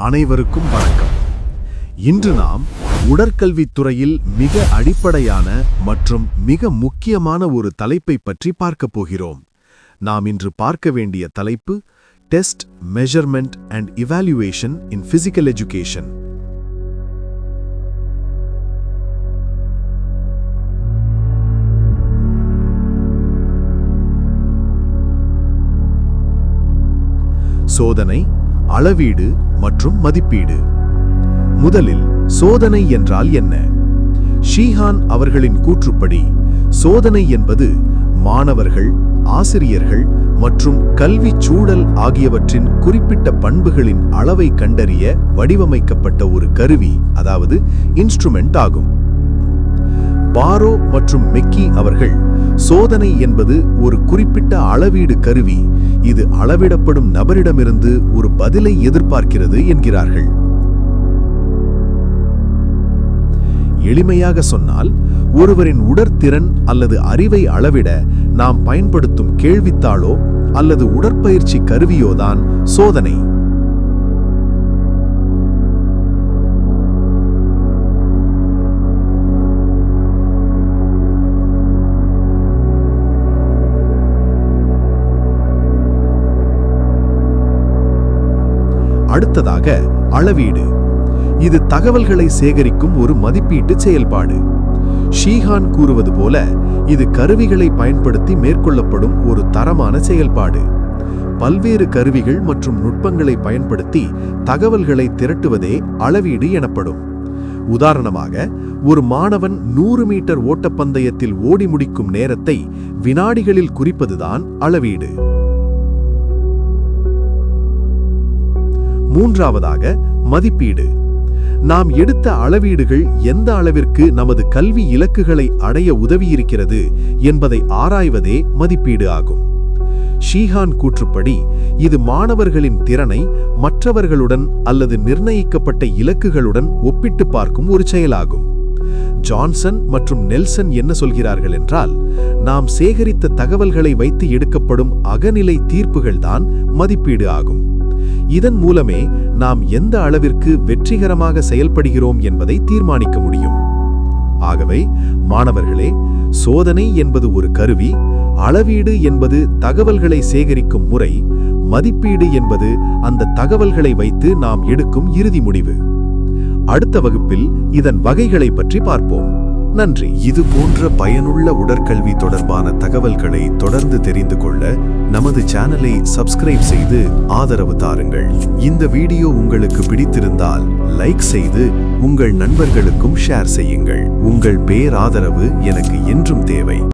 அனைவருக்கும் வணக்கம். இன்று நாம் உடற்கல்வித்துறையில் மிக அடிப்படையான மற்றும் மிக முக்கியமான ஒரு தலைப்பை பற்றி பார்க்கப் போகிறோம். நாம் இன்று பார்க்க வேண்டிய தலைப்பு test, measurement and evaluation in physical education. சோதனை, அளவீடு மற்றும் மதிப்பீடு. முதலில் சோதனை என்றால் என்ன? ஷீஹான் அவர்களின் கூற்றுப்படி சோதனை என்பது மாணவர்கள், ஆசிரியர்கள் மற்றும் கல்விச் சூழல் ஆகியவற்றின் குறிப்பிட்ட பண்புகளின் அளவை கண்டறிய வடிவமைக்கப்பட்ட ஒரு கருவி, அதாவது இன்ஸ்ட்ருமெண்ட் ஆகும். பாரோ மற்றும் மெக்கி அவர்கள் சோதனை என்பது ஒரு குறிப்பிட்ட அளவீடு கருவி, இது அளவிடப்படும் நபரிடமிருந்து ஒரு பதிலை எதிர்பார்க்கிறது என்கிறார்கள். எளிமையாக சொன்னால், ஒருவரின் உடற்திறன் அல்லது அறிவை அளவிட நாம் பயன்படுத்தும் கேள்வித்தாளோ அல்லது உடற்பயிற்சி கருவியோதான் சோதனை. அடுத்ததாக அளவீடு. இது தகவல்களை சேகரிக்கும் ஒரு மதிப்பீட்டு செயல்பாடு. ஷீஹான் கூறுவது போல, இது கருவிகளை பயன்படுத்தி மேற்கொள்ளப்படும் ஒரு தரமான செயல்பாடு. பல்வேறு கருவிகள் மற்றும் நுட்பங்களை பயன்படுத்தி தகவல்களை திரட்டுவதே அளவீடு எனப்படும். உதாரணமாக, ஒரு மாணவன் 100 மீட்டர் ஓட்டப்பந்தயத்தில் ஓடி முடிக்கும் நேரத்தை வினாடிகளில் குறிப்பதுதான் அளவீடு. மூன்றாவதாக மதிப்பீடு. நாம் எடுத்த அளவீடுகள் எந்த அளவிற்கு நமது கல்வி இலக்குகளை அடைய உதவியிருக்கிறது என்பதை ஆராய்வதே மதிப்பீடு ஆகும். ஷீஹான் கூற்றுப்படி, இது மாணவர்களின் திறனை மற்றவர்களுடன் அல்லது நிர்ணயிக்கப்பட்ட இலக்குகளுடன் ஒப்பிட்டு பார்க்கும் ஒரு செயலாகும். ஜான்சன் மற்றும் நெல்சன் என்ன சொல்கிறார்கள் என்றால், நாம் சேகரித்த தகவல்களை வைத்து எடுக்கப்படும் அகநிலை தீர்ப்புகள்தான் மதிப்பீடு ஆகும். இதன் மூலமே நாம் எந்த அளவிற்கு வெற்றிகரமாக செயல்படுகிறோம் என்பதை தீர்மானிக்க முடியும். ஆகவே மாணவர்களே, சோதனை என்பது ஒரு கருவி, அளவீடு என்பது தகவல்களை சேகரிக்கும் முறை, மதிப்பீடு என்பது அந்த தகவல்களை வைத்து நாம் எடுக்கும் இறுதி முடிவு. அடுத்த வகுப்பில் இதன் வகைகளை பற்றி பார்ப்போம். நன்றி. இது போன்ற பயனுள்ள உடற்கல்வி தொடர்பான தகவல்களை தொடர்ந்து தெரிந்து கொள்ள நமது சேனலை சப்ஸ்கிரைப் செய்து ஆதரவு தாருங்கள். இந்த வீடியோ உங்களுக்கு பிடித்திருந்தால் லைக் செய்து உங்கள் நண்பர்களுக்கும் ஷேர் செய்யுங்கள். உங்கள் பேராதரவு எனக்கு என்றும் தேவை.